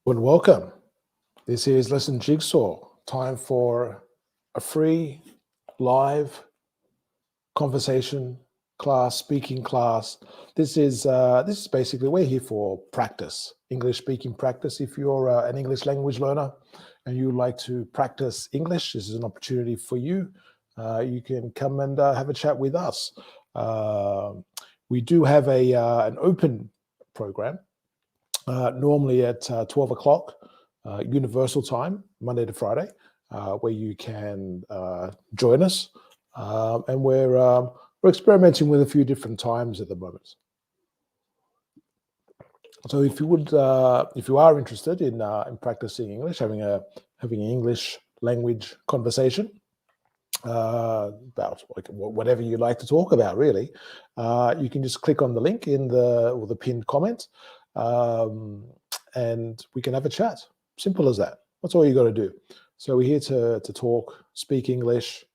And welcome. This is Lesson Jigsaw. Time for a free live conversation class, speaking class. This is basically we're here for practice, English speaking practice. If you're an English language learner and you like to practice English, this is an opportunity for you. You can come and have a chat with us. We do have an open program. Normally at 12 o'clock Universal Time, Monday to Friday, where you can join us. And we're experimenting with a few different times at the moment. So if you are interested in practicing English, having an English language conversation about whatever you like to talk about, really, you can just click on the link in the pinned comment. And we can have a chat. Simple as that. That's all you got to do. So we're here to talk, speak English,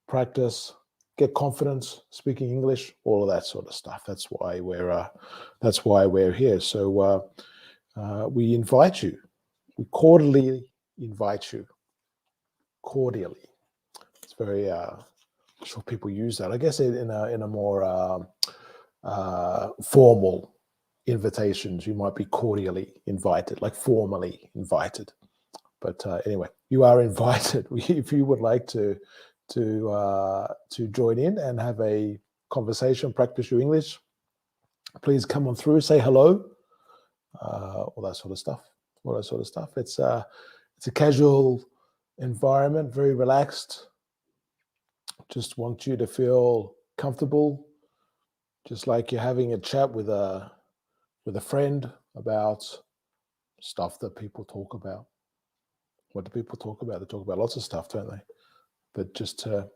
practice, get confidence speaking English, all of that sort of stuff. That's why we're here. So we invite you. We cordially invite you. Cordially. It's very. I'm sure people use that. I guess in a more formal invitations, you might be cordially invited, like formally invited. But anyway, you are invited. If you would like to join in and have a conversation, practice your English, please come on through, say hello, all that sort of stuff. It's a casual environment, very relaxed. Just want you to feel comfortable, just like you're having a chat with a friend about stuff that people talk about. What do people talk about? They talk about lots of stuff, don't they? But just to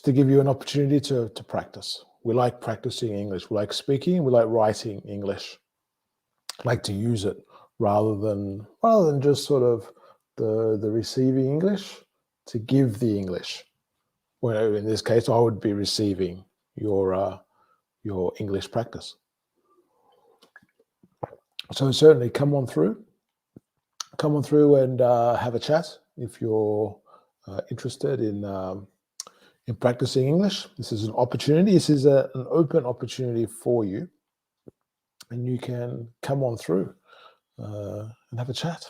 give you an opportunity to practice. We like practicing English. We like speaking. We like writing English. Like to use it rather than just sort of the receiving English, to give the English. Well, in this case, I would be receiving your English practice. So certainly come on through and have a chat if you're interested in practicing English. This is an opportunity. This is an open opportunity for you, and you can come on through and have a chat.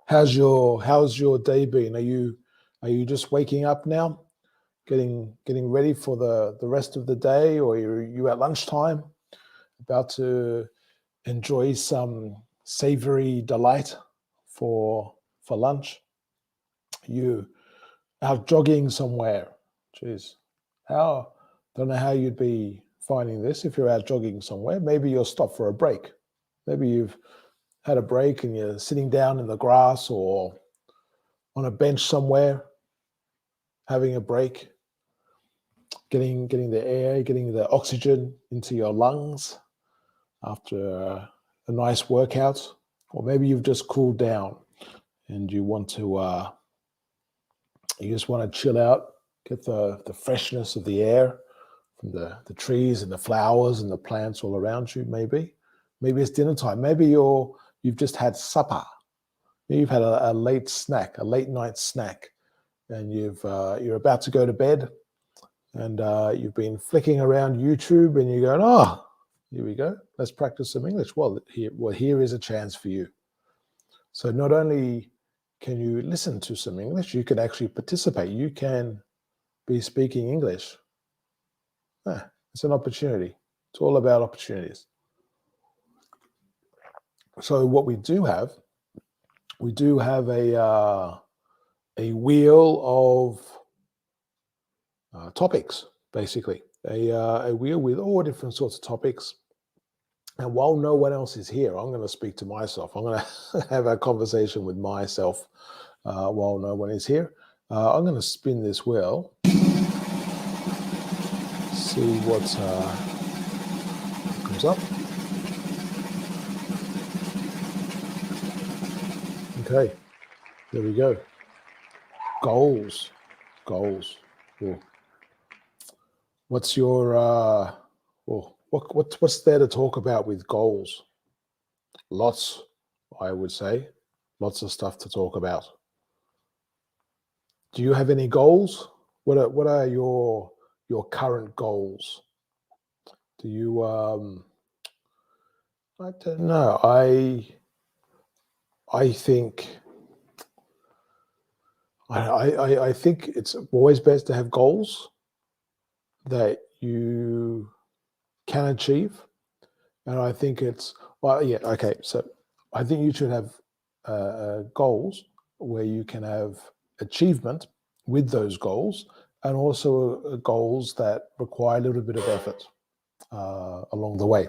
How's your day been? Are you just waking up now, getting ready for the rest of the day, or are you at lunchtime about to enjoy some savory delight for lunch? You out jogging somewhere. Jeez, don't know how you'd be finding this if you're out jogging somewhere. Maybe you'll stop for a break. Maybe you've had a break and you're sitting down in the grass or on a bench somewhere, having a break, getting the air, getting the oxygen into your lungs after a nice workout. Or maybe you've just cooled down and you want to you just want to chill out, get the freshness of the air from the trees and the flowers and the plants all around you. Maybe it's dinner time. Maybe you've just had supper. Maybe you've had a late night snack, and you're about to go to bed, and you've been flicking around YouTube, and you're going, oh, here we go. Let's practice some English. Well, here is a chance for you. So not only can you listen to some English, you can actually participate. You can be speaking English. It's an opportunity. It's all about opportunities. So what we do have a wheel of topics, basically. A wheel with all different sorts of topics. And while no one else is here, I'm going to speak to myself. I'm going to have a conversation with myself while no one is here. I'm going to spin this wheel, see what comes up. Okay, there we go. Goals. Ooh. What's your what's there to talk about with goals? Lots I would say. Lots of stuff to talk about. Do you have any goals? What are your current goals? Do you I don't know. I think I think it's always best to have goals that you can achieve. And I think it's, well, yeah, okay. So I think you should have goals where you can have achievement with those goals, and also goals that require a little bit of effort along the way.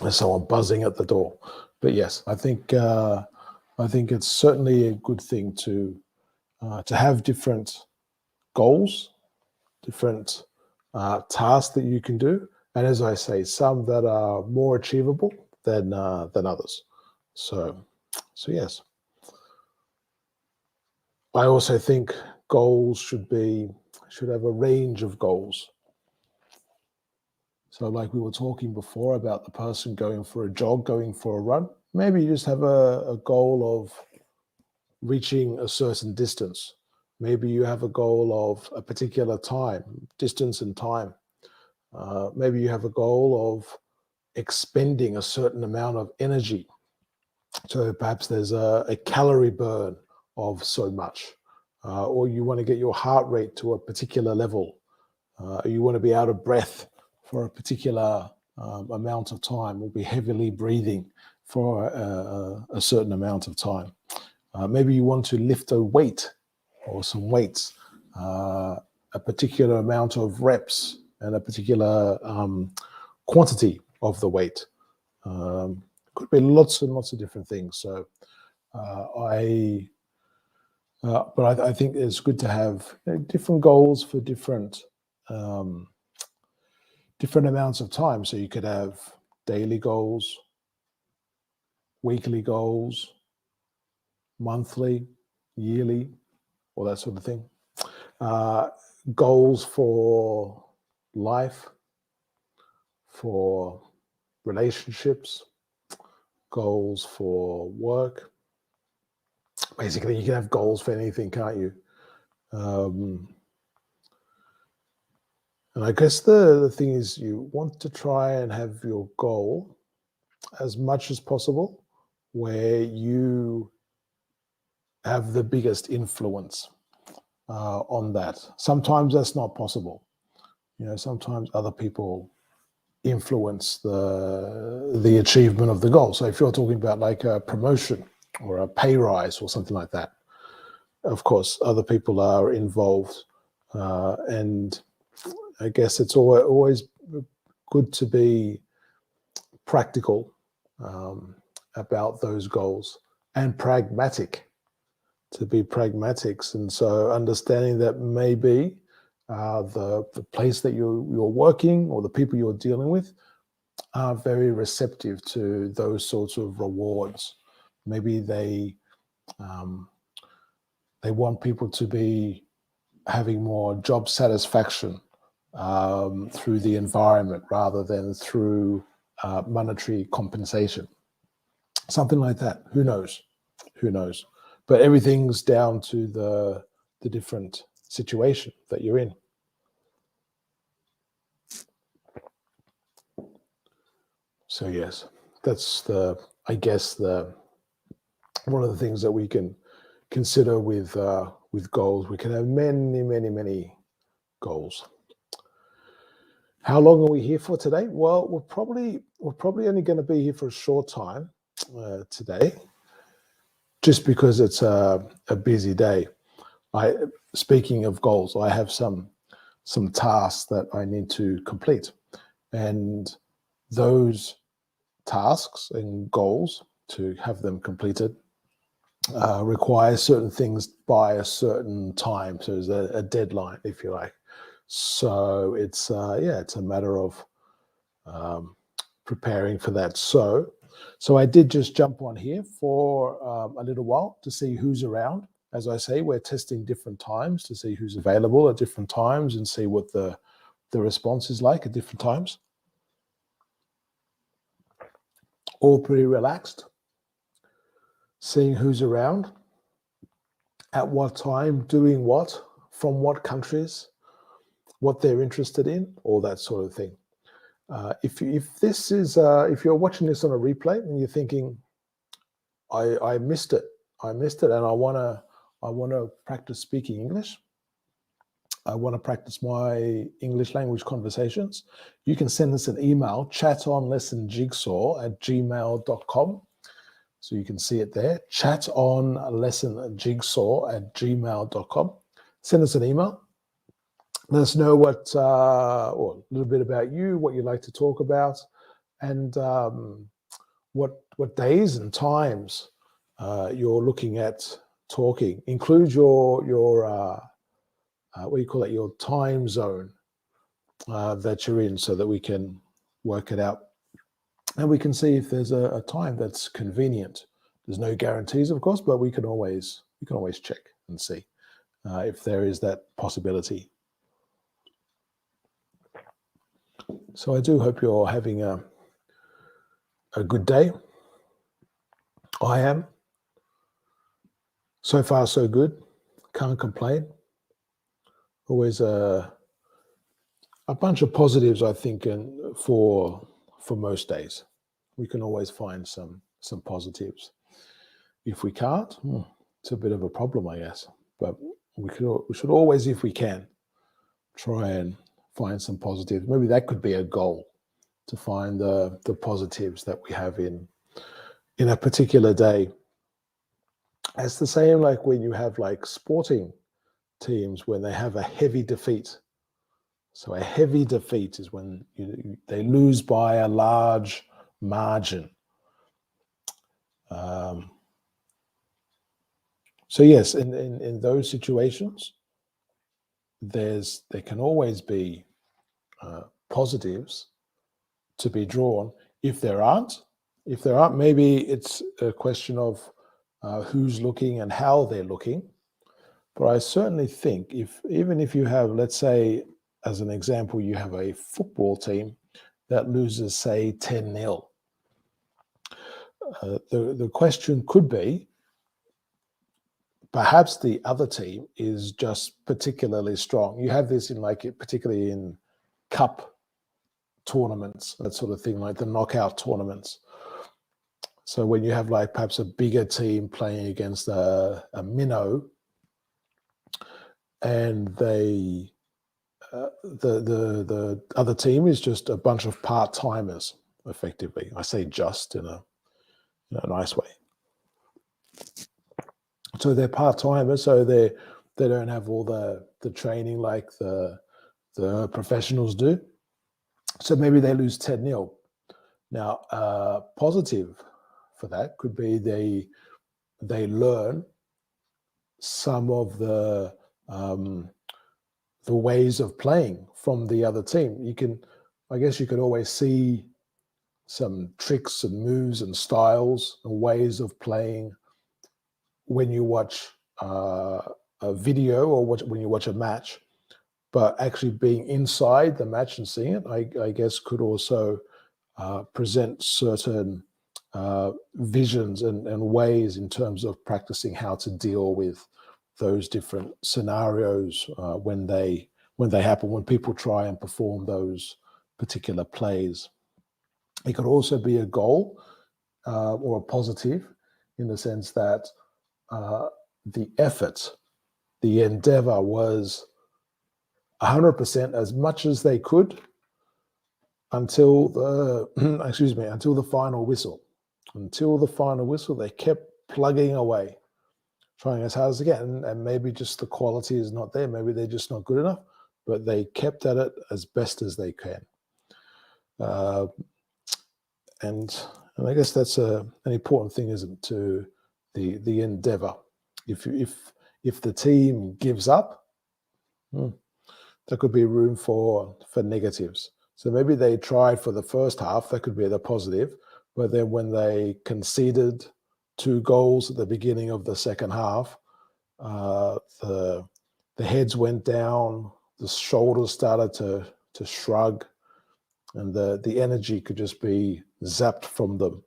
And so I'm buzzing at the door. But yes, I think it's certainly a good thing to have different goals, different tasks that you can do, and as I say, some that are more achievable than others. So yes, I also think goals should have a range of goals. So, like we were talking before about the person going for a jog, going for a run, maybe you just have a goal of reaching a certain distance. Maybe you have a goal of a particular time, distance and time. Maybe you have a goal of expending a certain amount of energy. So perhaps there's a calorie burn of so much, or you want to get your heart rate to a particular level. You want to be out of breath for a particular amount of time, or be heavily breathing for a certain amount of time. Maybe you want to lift a weight or some weights, a particular amount of reps and a particular quantity of the weight. Could be lots and lots of different things. So but I think it's good to have different goals for different amounts of time. So you could have daily goals, weekly goals, monthly, yearly, all that sort of thing. Goals for life, for relationships, goals for work. Basically, you can have goals for anything, can't you? And I guess the thing is, you want to try and have your goal as much as possible where you have the biggest influence on that. Sometimes that's not possible. Sometimes other people influence the achievement of the goal. So if you're talking about like a promotion or a pay rise or something like that, of course, other people are involved. And I guess it's always good to be practical about those goals, and pragmatic, to be pragmatics. And so understanding that maybe the place that you're working or the people you're dealing with are very receptive to those sorts of rewards. Maybe they want people to be having more job satisfaction through the environment rather than through monetary compensation. Something like that. Who knows? But everything's down to the different situation that you're in. So yes, that's I guess one of the things that we can consider with goals. We can have many goals. How long are we here for today? Well, we're probably only going to be here for a short time today, just because it's a busy day. Speaking of goals, I have some tasks that I need to complete, and those tasks and goals, to have them completed, require certain things by a certain time. So there's a deadline, if you like. So it's a matter of preparing for that. So I did just jump on here for a little while to see who's around. As I say, we're testing different times to see who's available at different times and see what the response is like at different times. All pretty relaxed. seeing who's around, at what time, doing what, from what countries, what they're interested in, all that sort of thing. If you're watching this on a replay and you're thinking, I missed it, and I wanna practice speaking English. I want to practice my English language conversations. You can send us an email, chatonlessonjigsaw@gmail.com. So you can see it there, chatonlessonjigsaw@gmail.com. Send us an email. Let us know or a little bit about you, what you'd like to talk about, and what days and times you're looking at talking. Include your what do you call it, your time zone that you're in, so that we can work it out. And we can see if there's a time that's convenient. There's no guarantees, of course, but we can always check and see if there is that possibility. So I do hope you're having a good day. I am. So far, so good. Can't complain. Always a bunch of positives, I think, and for most days. We can always find some positives. If we can't, it's a bit of a problem, I guess. But we should always, if we can, try and find some positives. Maybe that could be a goal, to find the positives that we have in a particular day. It's the same like when you have like sporting teams when they have a heavy defeat. So a heavy defeat is when they lose by a large margin. So yes, in those situations, there can always be positives to be drawn. If there aren't, maybe it's a question of who's looking and how they're looking. But I certainly think even if you have, let's say, as an example, you have a football team that loses, say, 10-0. The question could be, perhaps the other team is just particularly strong. You have this particularly in cup tournaments, that sort of thing, like the knockout tournaments. So when you have like perhaps a bigger team playing against a minnow, and the other team is just a bunch of part-timers, effectively. I say just in a nice way. So they're part-timers, so they don't have all the training like the professionals do. So maybe they lose 10-0. Now, positive for that could be they learn some of the ways of playing from the other team. I guess you could always see some tricks and moves and styles and ways of playing when you watch a video or when you watch a match. But actually being inside the match and seeing it, I guess could also present certain visions and ways in terms of practicing how to deal with those different scenarios when they happen, when people try and perform those particular plays. It could also be a goal or a positive in the sense that the effort, the endeavor was 100% as much as they could until the until the final whistle. Until the final whistle, they kept plugging away, trying as hard as they can, and maybe just the quality is not there. Maybe they're just not good enough, but they kept at it as best as they can. And I guess that's an important thing, isn't it, to the endeavor. If the team gives up, there could be room for negatives. So maybe they tried for the first half, that could be the positive, but then when they conceded 2 goals at the beginning of the second half, the heads went down, the shoulders started to shrug, and the energy could just be zapped from them.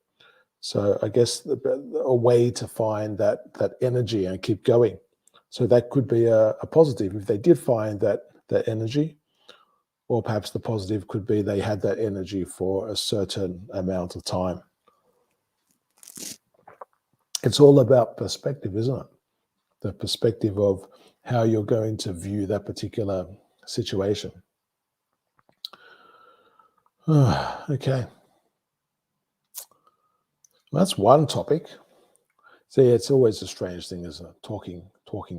So I guess a way to find that energy and keep going. So that could be a positive if they did find that energy, or perhaps the positive could be they had that energy for a certain amount of time. It's all about perspective, isn't it? The perspective of how you're going to view that particular situation. Okay. Well, that's one topic. See, it's always a strange thing, isn't it? Talking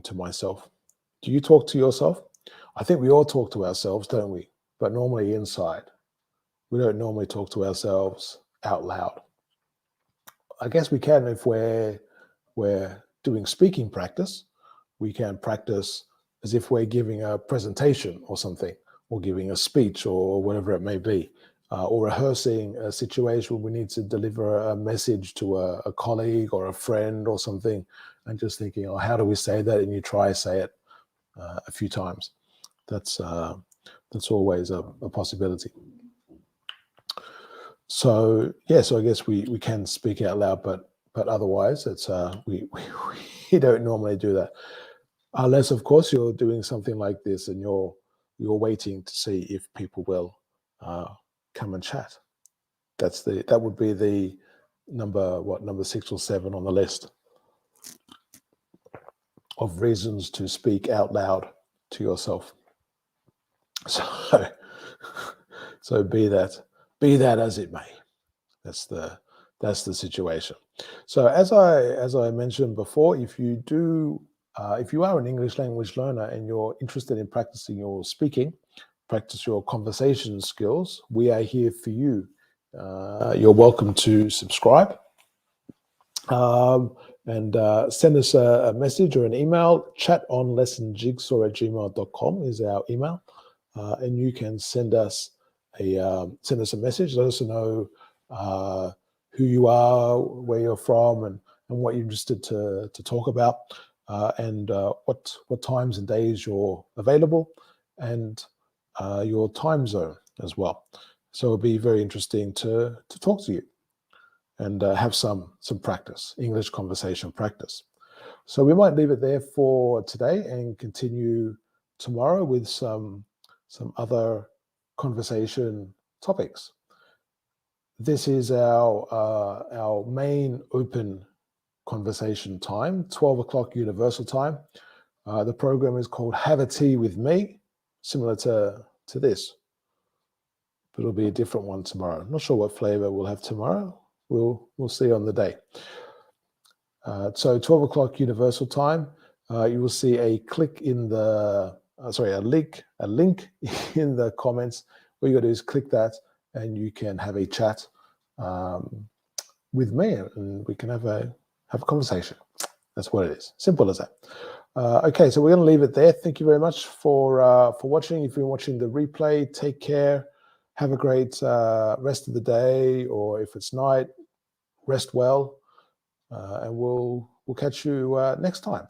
to myself. Do you talk to yourself? I think we all talk to ourselves, don't we? But normally inside. We don't normally talk to ourselves out loud. I guess we can if we're doing speaking practice. We can practice as if we're giving a presentation or something, or giving a speech or whatever it may be, or rehearsing a situation where we need to deliver a message to a colleague or a friend or something, and just thinking, oh, how do we say that? And you try to say it a few times. That's always a possibility. So yeah, so I guess we can speak out loud, but otherwise it's we don't normally do that, unless of course you're doing something like this and you're waiting to see if people will come and chat. That would be the number 6 or 7 on the list of reasons to speak out loud to yourself. So be that as it may. That's the situation. So as I mentioned before, if you are an English language learner and you're interested in practicing your speaking, practice your conversation skills, we are here for you. You're welcome to subscribe and send us a message or an email. chatonlessonjigsaw@gmail.com is our email, and you can send us a message. Let us know who you are, where you're from, and what you're interested to talk about, and what times and days you're available, and your time zone as well. So it'll be very interesting to talk to you and have some practice, English conversation practice. So we might leave it there for today and continue tomorrow with some other conversation topics. This is our main open conversation time, 12 o'clock Universal Time. The program is called Have a Tea with Me, similar to this, but it'll be a different one tomorrow. Not sure what flavor we'll have tomorrow. We'll see on the day. So 12 o'clock Universal Time. You will see a link in the comments. All you got to do is click that, and you can have a chat with me, and we can have a conversation. That's what it is. Simple as that. Okay, so we're going to leave it there. Thank you very much for watching. If you're watching the replay, take care. Have a great rest of the day, or if it's night, rest well, and we'll catch you next time.